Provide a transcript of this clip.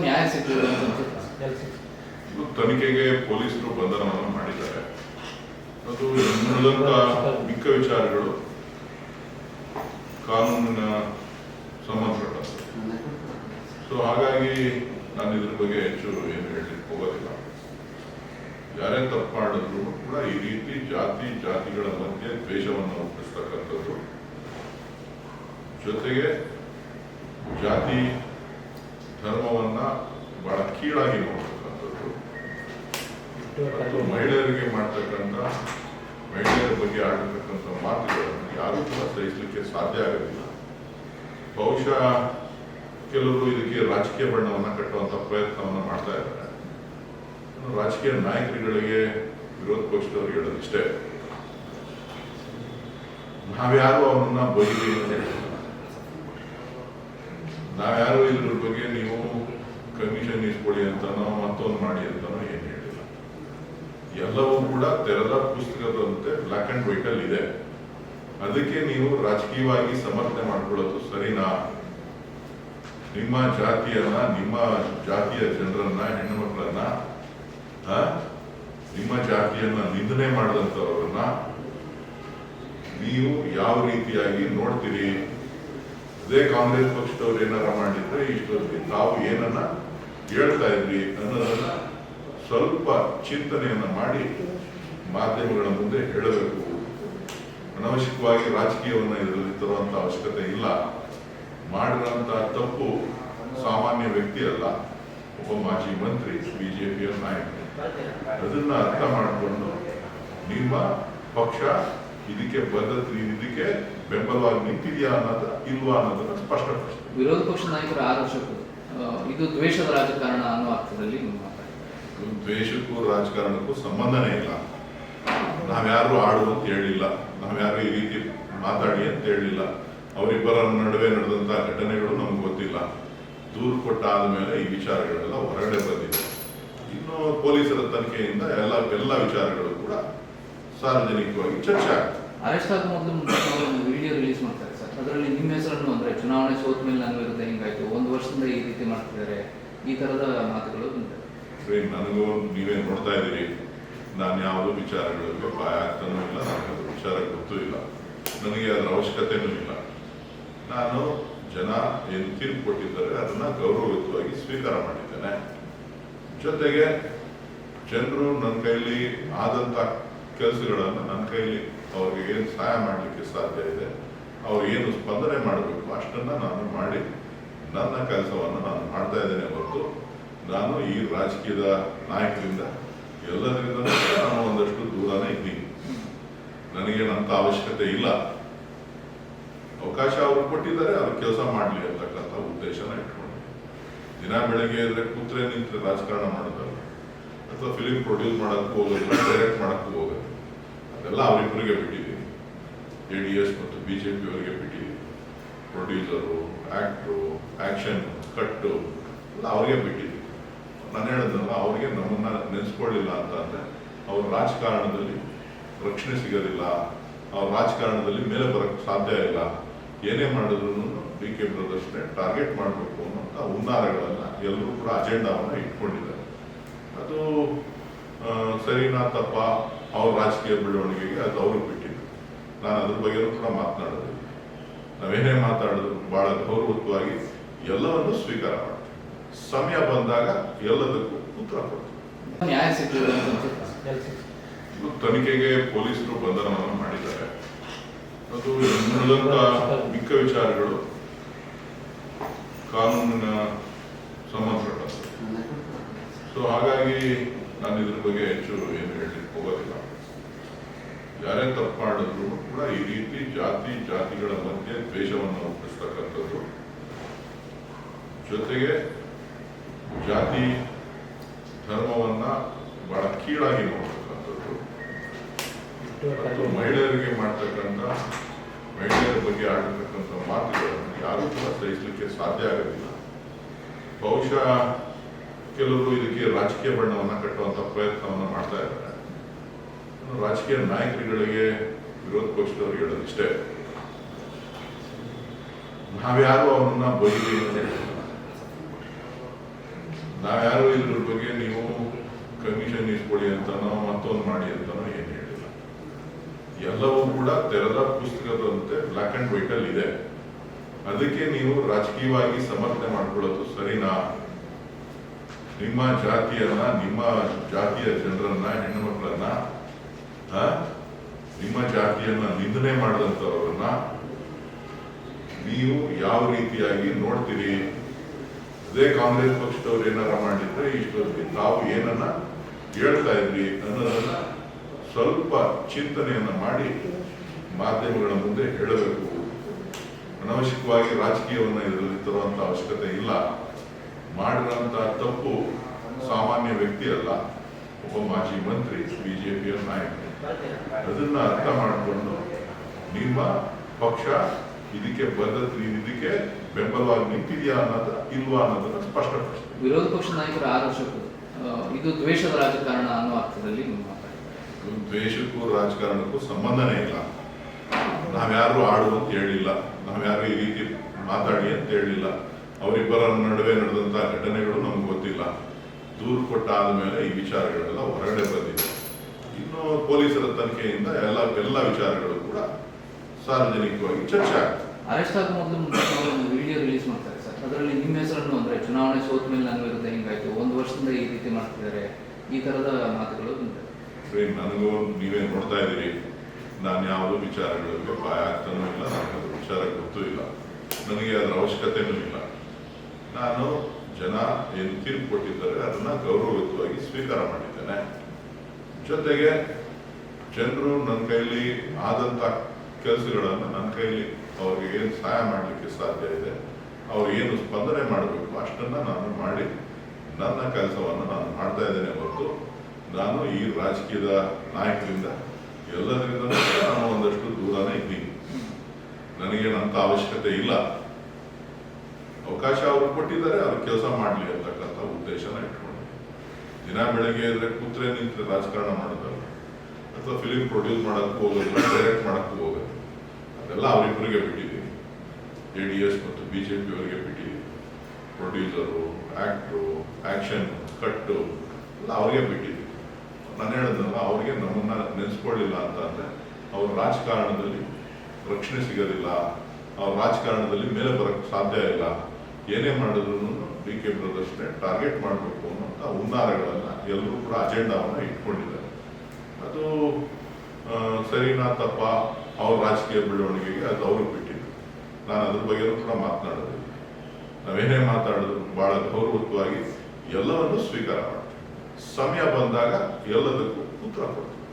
ನ್ಯಾಯ ಸಿಗ್ತದೆ ತನಿಖೆಗೆ ಪೊಲೀಸರು ಬಂಧನವನ್ನು ಮಾಡಿದ್ದಾರೆ. ಅದು ಇನ್ನುಳಿದಂತ ಮಿಕ್ಕ ವಿಚಾರಗಳು ಕಾನೂನಿನ ಸಂಬಂಧಪಟ್ಟದ್ದು. ಸೊ ಹಾಗಾಗಿ ನಾನು ಇದ್ರ ಬಗ್ಗೆ ಹೆಚ್ಚು ಏನು ಹೇಳಲಿಕ್ಕೆ ಹೋಗೋದಿಲ್ಲ. ಯಾರೇ ತಪ್ಪು ಮಾಡಿದ್ರು ಕೂಡ ಈ ರೀತಿ ಜಾತಿಗಳ ಮಧ್ಯೆ ದ್ವೇಷವನ್ನು ಹುಟ್ಟಿಸ್ತಕ್ಕಂಥದ್ದು, ಜೊತೆಗೆ ಜಾತಿ ಧರ್ಮವನ್ನ ಬಹಳ ಕೀಳಾಗಿ ನೋಡ್ತಕ್ಕಂಥದ್ದು, ಮತ್ತು ಮಹಿಳೆಯರಿಗೆ ಮಾಡ್ತಕ್ಕಂಥ ಮಹಿಳೆಯರ ಬಗ್ಗೆ ಆಡತಕ್ಕಂಥ ಮಾತುಗಳನ್ನು ಯಾರೂ ಕೂಡ ಸಹಿಸಲಿಕ್ಕೆ ಸಾಧ್ಯ ಆಗೋದಿಲ್ಲ. ಬಹುಶಃ ಕೆಲವರು ಇದಕ್ಕೆ ರಾಜಕೀಯ ಬಣ್ಣವನ್ನು ಕಟ್ಟುವಂತ ಪ್ರಯತ್ನವನ್ನು ಮಾಡ್ತಾ ಇದ್ದಾರೆ. ರಾಜಕೀಯ ನಾಯಕರುಗಳಿಗೆ, ವಿರೋಧ ಪಕ್ಷದವ್ರಿಗೆ ಹೇಳೋದಿಷ್ಟೇ, ನಾವ್ಯಾರು ಅವನನ್ನ ಬೈಲಿ ಅಂತ ಹೇಳಿಲ್ಲ. ನಾವ್ಯಾರು ಇದ್ರ ಬಗ್ಗೆ ನೀವು ಕಮಿಷನ್ ಇಸ್ಕೊಳ್ಳಿ ಅಂತನೋ ಮತ್ತೊಂದು ಮಾಡಿ ಅಂತನೋ ಏನು ಹೇಳಿಲ್ಲ. ಎಲ್ಲವೂ ಕೂಡ ತೆರೆದ ಪುಸ್ತಕದಂತೆ ಬ್ಲಾಕ್ ಅಂಡ್ ವೈಟ್ ಅಲ್ಲಿ ಇದೆ. ಅದಕ್ಕೆ ನೀವು ರಾಜಕೀಯವಾಗಿ ಸಮರ್ಥನೆ ಮಾಡ್ಕೊಳ್ಳೋದು ಸರಿನಾ? ನಿಮ್ಮ ಜಾತಿಯನ್ನ, ನಿಮ್ಮ ಜಾತಿಯ ಜನರನ್ನ, ಹೆಣ್ಣು ಮಕ್ಕಳನ್ನ, ನಿಮ್ಮ ಜಾತಿಯನ್ನ ನಿಂದನೆ ಮಾಡಿದಂಥವ್ರನ್ನ ನೀವು ಯಾವ ರೀತಿಯಾಗಿ ನೋಡ್ತೀರಿ? ಅದೇ ಕಾಂಗ್ರೆಸ್ ಪಕ್ಷದವ್ರು ಏನಾರ ಮಾಡಿದ್ರೆ ಇಷ್ಟೊತ್ತಿಗೆ ತಾವು ಏನನ್ನ ಹೇಳ್ತಾ ಇದ್ರಿ ಅನ್ನೋದನ್ನ ಸ್ವಲ್ಪ ಚಿಂತನೆಯನ್ನ ಮಾಡಿ ಮಾಧ್ಯಮಗಳ ಮುಂದೆ ಹೇಳಬೇಕು. ಅನವಶ್ಯಕವಾಗಿ ರಾಜಕೀಯವನ್ನ ಇದರಲ್ಲಿ ತರುವಂತ ಅವಶ್ಯಕತೆ ಇಲ್ಲ. ಮಾಡಿರೋಂತ ತಪ್ಪು ಸಾಮಾನ್ಯ ವ್ಯಕ್ತಿ ಅಲ್ಲ, ಒಬ್ಬ ಮಾಜಿ ಮಂತ್ರಿ, ಬಿಜೆಪಿಯ ನಾಯಕರು. ಅದನ್ನ ಅರ್ಥ ಮಾಡಿಕೊಂಡು ನಿಮ್ಮ ಪಕ್ಷ ಇದಕ್ಕೆ ಇದಕ್ಕೆ ಬೆಂಬಲವಾಗಿ ನಿಂತಿದೆಯಾ ಅನ್ನೋದು ಇಲ್ವಾ ಅನ್ನೋದನ್ನ ಸ್ಪಷ್ಟಪಡಿಸ್ತದೆ. ವಿರೋಧ ಪಕ್ಷ ನಾಯಕರು ಆರೋಪಿಸಿದ್ರು ಇದು ದ್ವೇಷದ ರಾಜಕಾರಣ ಅನ್ನೋ ಅರ್ಥದಲ್ಲಿ ದ್ವೇಷಕ್ಕೂ ರಾಜಕಾರಣಕ್ಕೂ ಸಂಬಂಧನೇ ಇಲ್ಲ. ನಾವ್ಯಾರು ಆಡು ಅಂತ ಹೇಳಿಲ್ಲ, ನಾವ್ಯಾರು ಈ ರೀತಿ ಮಾತಾಡಿ ಅಂತ ಹೇಳಿಲ್ಲ. ಅವರಿಬ್ಬರ ನಡುವೆ ನಡೆದಂತ ಘಟನೆಗಳು ನಮ್ಗೆ ಗೊತ್ತಿಲ್ಲ. ದೂರು ಕೊಟ್ಟ ಆದ್ಮೇಲೆ ಈ ವಿಚಾರಗಳೆಲ್ಲ ಹೊರಗಡೆ ಬಂದಿದೆ. ಇನ್ನು ಪೊಲೀಸರ ತನಿಖೆಯಿಂದ ಎಲ್ಲ ವಿಚಾರಗಳು ಕೂಡ ಸಾರ್ವಜನಿಕವಾಗಿ ಚರ್ಚೆ ಆಗ್ತದೆ. ಅರೆಸ್ಟ್ ಆದ ಮೊದಲು ವಿಡಿಯೋ ರಿಲೀಸ್ ಮಾಡ್ತಾರೆ ಸರ್. ಅದರಲ್ಲಿ ನಿಮ್ಮ ಹೆಸರನ್ನು ಅಂದ್ರೆ ಚುನಾವಣೆ ಸೋತ ಮೇಲೆ ನನ್ನ ವಿರುದ್ಧ ಹಿಂಗಾಯ್ತು, ಒಂದು ವರ್ಷದಿಂದ ಈ ರೀತಿ ಮಾಡ್ತಿದ್ದಾರೆ, ಈ ತರದ ಮಾತುಗಳು ಬಂದಿದೆ. ನನಗೂ ನೀವೇ ನೋಡ್ತಾ ಇದ್ದೀರಿ, ನಾನು ಯಾವುದೋ ವಿಚಾರಗಳಿಗೆ ಬಾಯ ಆಗ್ತಾನೂ ಇಲ್ಲ, ನನಗೆ ವಿಚಾರ ಗೊತ್ತೂ ಇಲ್ಲ, ನನಗೆ ಅದರ ಅವಶ್ಯಕತೆನೂ ಇಲ್ಲ. ನಾನು ಜನ ಏನು ತೀರ್ಪು ಕೊಟ್ಟಿದ್ದಾರೆ ಅದನ್ನ ಗೌರವಯುತವಾಗಿ ಸ್ವೀಕಾರ ಮಾಡಿದ್ದೇನೆ. ಜೊತೆಗೆ ಜನರು ನನ್ನ ಕೈಲಿ ಆದಂತ ಕೆಲಸಗಳನ್ನು ನನ್ನ ಕೈಲಿ ಅವ್ರಿಗೆ ಏನು ಸಹಾಯ ಮಾಡಲಿಕ್ಕೆ ಸಾಧ್ಯ ಇದೆ, ಅವ್ರು ಏನು ಸ್ಪಂದನೆ ಮಾಡಬೇಕು ಅಷ್ಟನ್ನ ನಾನು ಮಾಡಿ ನನ್ನ ಕೆಲಸವನ್ನು ನಾನು ಮಾಡ್ತಾ ಇದ್ದೇನೆ ಹೊರತು ನಾನು ಈ ರಾಜಕೀಯದ ನಾಯಕರಿಂದ ಎಲ್ಲದರಿಂದ ನಾನು ಒಂದಷ್ಟು ದೂರನೇ ಇದ್ದೀನಿ. ನನಗೇನಂತ ಅವಶ್ಯಕತೆ ಇಲ್ಲ. ಅವಕಾಶ ಅವರು ಕೊಟ್ಟಿದ್ದಾರೆ, ಅವ್ರು ಕೆಲಸ ಮಾಡಲಿ ಅಂತಕ್ಕಂಥ ಉದ್ದೇಶನ ಇಟ್ಕೊಂಡು ದಿನ ಬೆಳಗ್ಗೆ ಇದ್ರೆ ಕೂತ್ರೆ ನಿಂತ್ರೆ ರಾಜಕಾರಣ ಮಾಡೋದಲ್ಲ, ಅಥವಾ ಫಿಲಿಂ ಪ್ರೊಡ್ಯೂಸ್ ಮಾಡಕ್ಕೂ ಹೋಗೋದಿಲ್ಲ, ಡೈರೆಕ್ಟ್ ಮಾಡಕ್ಕೂ ಹೋಗೋದು, ಅದೆಲ್ಲ ಅವರಿಬ್ಬರಿಗೆ ಬಿಟ್ಟಿದ್ದೀನಿ. JDS ಮತ್ತು ಬಿಜೆಪಿ ಅವರಿಗೆ ಬಿಟ್ಟಿದ್ದೀನಿ. ಪ್ರೊಡ್ಯೂಸರು, ಆಕ್ಟ್ರು, ಆಕ್ಷನ್, ಕಟ್ಟು ಎಲ್ಲ ಅವ್ರಿಗೆ ಬಿಟ್ಟಿದ್ದೀನಿ. ನಾನು ಹೇಳಿದ್ನಲ್ಲ, ಅವ್ರಿಗೆ ನಮ್ಮನ್ನ ನೆನೆಸ್ಕೊಳ್ಳಿಲ್ಲ ಅಂತ ಅಂದ್ರೆ ಅವ್ರ ರಾಜಕಾರಣದಲ್ಲಿ ರಕ್ಷಣೆ ಸಿಗೋದಿಲ್ಲ, ಅವ್ರ ರಾಜಕಾರಣದಲ್ಲಿ ಮೇಲೆ ಬರಕ್ಕೆ ಸಾಧ್ಯ ಇಲ್ಲ. ಏನೇ ಮಾಡಿದ್ರು DK ಬ್ರದರ್ಸ್ನೇ ಟಾರ್ಗೆಟ್ ಮಾಡಬೇಕು ಅನ್ನೋಂಥ ಹುನ್ನಾರಗಳನ್ನ ಎಲ್ಲರೂ ಕೂಡ ಅಜೆಂಡಾವನ್ನ ಇಟ್ಕೊಂಡಿದ್ದಾರೆ. ಅದು ಸರಿನಾ ತಪ್ಪ, ಅವ್ರ ರಾಜಕೀಯ ಬೆಳವಣಿಗೆಗೆ ಅದು ಅವ್ರಿಗೆ ಬಿಟ್ಟಿದ್ದು. ನಾನು ಅದ್ರ ಬಗ್ಗೆನೂ ಕೂಡ ಮಾತನಾಡೋದಿಲ್ಲ. ನಾವೇನೇ ಮಾತಾಡಿದ್ರು ಬಹಳ ಗೌರವತ್ವವಾಗಿ ಎಲ್ಲವನ್ನು ಸ್ವೀಕಾರ ಮಾಡ್ತೀವಿ. ಸಮಯ ಬಂದಾಗ ಎಲ್ಲದಕ್ಕೂ ಉತ್ತರ ಕೊಡ್ತೀವಿ. ನ್ಯಾಯ ಸಿಗ್ತದೆ ತನಿಖೆಗೆ ಪೊಲೀಸರು ಬಂಧನವನ್ನು ಮಾಡಿದ್ದಾರೆ. ಅದು ಇನ್ನುಳಿದಂತ ಮಿಕ್ಕ ವಿಚಾರಗಳು ಕಾನೂನಿನ ಸಂಬಂಧಪಟ್ಟದ್ದು. ಸೊ ಹಾಗಾಗಿ ನಾನು ಇದ್ರ ಬಗ್ಗೆ ಹೆಚ್ಚು ಏನು ಹೇಳಲಿಕ್ಕೆ ಹೋಗೋದಿಲ್ಲ. ಯಾರೇ ತಪ್ಪು ಮಾಡಿದ್ರು ಕೂಡ ಈ ರೀತಿ ಜಾತಿಗಳ ಮಧ್ಯೆ ದ್ವೇಷವನ್ನು ಹುಟ್ಟಿಸ್ತಕ್ಕಂಥದ್ದು, ಜೊತೆಗೆ ಜಾತಿ ಧರ್ಮವನ್ನ ಬಹಳ ಕೀಳಾಗಿ ನೋಡ್ತಕ್ಕಂಥದ್ದು, ಮತ್ತು ಮಹಿಳೆಯರಿಗೆ ಮಾಡ್ತಕ್ಕಂಥ ಮಹಿಳೆಯರ ಬಗ್ಗೆ ಆಡತಕ್ಕಂಥ ಮಾತುಗಳನ್ನು ಯಾರೂ ಕೂಡ ಸಹಿಸಲಿಕ್ಕೆ ಸಾಧ್ಯ ಆಗೋದಿಲ್ಲ. ಬಹುಶಃ ಕೆಲವರು ಇದಕ್ಕೆ ರಾಜಕೀಯ ಬಣ್ಣವನ್ನು ಕಟ್ಟುವಂತ ಪ್ರಯತ್ನವನ್ನು ಮಾಡ್ತಾ ಇದ್ದಾರೆ. ರಾಜಕೀಯ ನಾಯಕರುಗಳಿಗೆ, ವಿರೋಧ ಪಕ್ಷದವ್ರಿಗೆ ಹೇಳೋದಿಷ್ಟೇ, ನಾವ್ಯಾರು ಅವನನ್ನ ಬೈಲಿ ಅಂತ ಹೇಳಿಲ್ಲ. ನಾವ್ಯಾರು ಇದ್ರ ಬಗ್ಗೆ ನೀವು ಕಮಿಷನ್ ಇಸ್ಕೊಡಿ ಅಂತನೋ ಮತ್ತೊಂದು ಮಾಡಿ ಅಂತನೋ ಏನು ಹೇಳಿಲ್ಲ. ಎಲ್ಲವೂ ಕೂಡ ತೆರೆದ ಪುಸ್ತಕದಂತೆ ಬ್ಲಾಕ್ ಅಂಡ್ ವೈಟ್ ಅಲ್ಲಿ ಇದೆ. ಅದಕ್ಕೆ ನೀವು ರಾಜಕೀಯವಾಗಿ ಸಮರ್ಥನೆ ಮಾಡ್ಕೊಳ್ಳೋದು ಸರಿನಾ? ನಿಮ್ಮ ಜಾತಿಯನ್ನ, ನಿಮ್ಮ ಜಾತಿಯ ಜನರನ್ನ, ಹೆಣ್ಣು ಮಕ್ಕಳನ್ನ, ನಿಮ್ಮ ಜಾತಿಯನ್ನ ನಿಂದನೆ ಮಾಡಿದಂಥವ್ರನ್ನ ನೀವು ಯಾವ ರೀತಿಯಾಗಿ ನೋಡ್ತೀರಿ? ಅದೇ ಕಾಂಗ್ರೆಸ್ ಪಕ್ಷದವ್ರು ಏನಾರ ಮಾಡಿದ್ರೆ ಇಷ್ಟೊತ್ತಿಗೆ ತಾವು ಏನನ್ನ ಹೇಳ್ತಾ ಇದ್ರಿ ಅನ್ನೋದನ್ನ ಸ್ವಲ್ಪ ಚಿಂತನೆಯನ್ನ ಮಾಡಿ ಮಾಧ್ಯಮಗಳ ಮುಂದೆ ಹೇಳಬೇಕು. ಅನವಶ್ಯಕವಾಗಿ ರಾಜಕೀಯವನ್ನ ಇದರಲ್ಲಿ ತರುವಂತ ಅವಶ್ಯಕತೆ ಇಲ್ಲ. ಮಾಡಿರುವಂತ ತಪ್ಪು ಸಾಮಾನ್ಯ ವ್ಯಕ್ತಿ ಅಲ್ಲ, ಒಬ್ಬ ಮಾಜಿ ಮಂತ್ರಿ, ಬಿಜೆಪಿಯ ನಾಯಕ. ಅದನ್ನ ಅರ್ಥ ಮಾಡಿಕೊಂಡು ನಿಮ್ಮ ಪಕ್ಷ ಇದಕ್ಕೆ ಇದಕ್ಕೆ ಬೆಂಬಲವಾಗಿ ನಿಂತಿದೆಯಾ ಇಲ್ವಾ ಅನ್ನೋದನ್ನ ಸ್ಪಷ್ಟಪಡಿಸ್ತೀವಿ. ವಿರೋಧ ಪಕ್ಷ ನಾಯಕರು 6 ವರ್ಷಕ್ಕೂ ಇದು ದ್ವೇಷದ ರಾಜಕಾರಣ ಅನ್ನೋ ಅರ್ಥದಲ್ಲಿ ಮಾತಾಡ್ತಾರೆ. ದ್ವೇಷಕ್ಕೂ ರಾಜಕಾರಣಕ್ಕೂ ಸಂಬಂಧನೇ ಇಲ್ಲ. ನಾವ್ಯಾರು ಆಡು ಅಂತ ಹೇಳಿಲ್ಲ, ನಾವ್ಯಾರು ಈ ರೀತಿ ಮಾತಾಡಿ ಅಂತ ಹೇಳಿಲ್ಲ. ಅವರಿಬ್ಬರ ನಡುವೆ ನಡೆದಂತಹ ಘಟನೆಗಳು ನಮ್ಗೆ ಗೊತ್ತಿಲ್ಲ. ದೂರು ಕೊಟ್ಟ ಆದ್ಮೇಲೆ ಈ ವಿಚಾರಗಳೆಲ್ಲ ಹೊರಗಡೆ ಬಂದಿದೆ. ಇನ್ನು ಪೊಲೀಸರ ತನಿಖೆಯಿಂದ ಎಲ್ಲ ವಿಚಾರಗಳು ಕೂಡ ಸಾರ್ವಜನಿಕವಾಗಿ ಚರ್ಚೆ ಆಗ್ತದೆ. ಅರೆಸ್ಟ್ ಆಗೋ ಮೊದಲು ಒಂದು ವಿಡಿಯೋ ರಿಲೀಸ್ ಮಾಡ್ತಾರೆ ಸರ್. ಅದರಲ್ಲಿ ನಿಮ್ಮ ಹೆಸರನ್ನು ಅಂದ್ರೆ ಚುನಾವಣೆ ಸೋತ ಮೇಲೆ ನನ್ನ ವಿರುದ್ಧ ಹಿಂಗಾಯ್ತು, 1 ವರ್ಷದಿಂದ ಈ ರೀತಿ ಮಾಡ್ತಿದ್ದಾರೆ, ಈ ತರದ ಮಾತುಗಳು ಬಂದಿದೆ. ನನಗೂ ನೀವೇ ನೋಡ್ತಾ ಇದ್ದೀರಿ, ನಾನು ಯಾವುದೋ ವಿಚಾರಗಳಿಗೆ ಬಾಯ ಆಗ್ತಾನೂ ಇಲ್ಲ, ನನಗೆ ಅದ್ರ ವಿಚಾರ ಗೊತ್ತೂ ಇಲ್ಲ, ನನಗೆ ಅದರ ಅವಶ್ಯಕತೆನೂ ಇಲ್ಲ. ನಾನು ಜನ ಏನು ತೀರ್ಪು ಕೊಟ್ಟಿದ್ದಾರೆ ಅದನ್ನ ಗೌರವಯುತವಾಗಿ ಸ್ವೀಕಾರ ಮಾಡಿದ್ದೇನೆ. ಜೊತೆಗೆ ಜನರು ನನ್ನ ಕೈಲಿ ಆದಂತ ಕೆಲಸಗಳನ್ನು ನನ್ನ ಕೈಲಿ ಅವ್ರಿಗೆ ಏನು ಸಹಾಯ ಮಾಡಲಿಕ್ಕೆ ಸಾಧ್ಯ ಇದೆ, ಅವ್ರು ಏನು ಸ್ಪಂದನೆ ಮಾಡಬೇಕು ಅಷ್ಟನ್ನ ನಾನು ಮಾಡಿ ನನ್ನ ಕೆಲಸವನ್ನು ನಾನು ಮಾಡ್ತಾ ಇದ್ದೇನೆ ಹೊರತು ನಾನು ಈ ರಾಜಕೀಯದ ನಾಯಕರಿಂದ ಎಲ್ಲದರಿಂದ ನಾನು ಒಂದಷ್ಟು ದೂರನೇ ಇದ್ದೀನಿ. ನನಗೇನಂತ ಅವಶ್ಯಕತೆ ಇಲ್ಲ. ಅವಕಾಶ ಅವರು ಕೊಟ್ಟಿದ್ದಾರೆ, ಅವ್ರ ಕೆಲಸ ಮಾಡಲಿ ಅಂತಕ್ಕಂಥ ಉದ್ದೇಶನ ಇಟ್ಕೊಂಡು ದಿನ ಬೆಳಗ್ಗೆ ಇದ್ರೆ ಕೂತ್ರೆ ನಿಂತ್ರೆ ರಾಜಕಾರಣ ಮಾಡೋದಲ್ಲ, ಅಥವಾ ಫಿಲಿಂ ಪ್ರೊಡ್ಯೂಸ್ ಮಾಡಕ್ಕೂ ಹೋಗೋದಿಲ್ಲ, ಡೈರೆಕ್ಟ್ ಮಾಡಕ್ಕೂ ಹೋಗೋದು, ಅದೆಲ್ಲ ಅವರಿಬ್ಬರಿಗೆ ಬಿಟ್ಟಿದ್ದೀವಿ. JDS ಮತ್ತು BJP ಅವರಿಗೆ ಬಿಟ್ಟಿದ್ದೀವಿ. ಪ್ರೊಡ್ಯೂಸರು, ಆಕ್ಟ್ರು, ಆಕ್ಷನ್, ಕಟ್ಟು ಎಲ್ಲ ಅವ್ರಿಗೆ ಬಿಟ್ಟಿದ್ದೀವಿ. ನಾನು ಹೇಳಿದ್ನಲ್ಲ, ಅವ್ರಿಗೆ ನಮ್ಮನ್ನ ನೆನೆಸ್ಕೊಳ್ಳಿಲ್ಲ ಅಂತ ಅಂದ್ರೆ ಅವ್ರ ರಾಜಕಾರಣದಲ್ಲಿ ರಕ್ಷಣೆ ಸಿಗೋದಿಲ್ಲ, ಅವ್ರ ರಾಜಕಾರಣದಲ್ಲಿ ಮೇಲೆ ಬರಕ್ಕೆ ಸಾಧ್ಯ ಇಲ್ಲ. ಏನೇ ಮಾಡಿದ್ರು DK ಬ್ರದರ್ಸ್ನೇ ಟಾರ್ಗೆಟ್ ಮಾಡಬೇಕು ಅನ್ನೋಂಥ ಹುನ್ನಾರಗಳನ್ನ ಎಲ್ಲರೂ ಕೂಡ ಅಜೆಂಡಾವನ್ನ ಇಟ್ಕೊಂಡಿದ್ದಾರೆ. ಅದು ಸರಿನಾ ತಪ್ಪ ಅವ್ರ ರಾಜಕೀಯ ಬೆಳವಣಿಗೆಗೆ ಅದು ಅವ್ರಿಗೆ ಬಿಟ್ಟಿದ್ದು. ನಾನು ಅದ್ರ ಬಗ್ಗೆನೂ ಕೂಡ ಮಾತನಾಡೋದಿಲ್ಲ. ನಾವೇನೇ ಮಾತಾಡಿದ್ರು ಬಹಳ ಗೌರವಯುತವಾಗಿ ಎಲ್ಲವನ್ನೂ ಸ್ವೀಕಾರ ಮಾಡ್ತೀವಿ. ಸಮಯ ಬಂದಾಗ ಎಲ್ಲದಕ್ಕೂ ಉತ್ತರ ಕೊಡ್ತೀವಿ.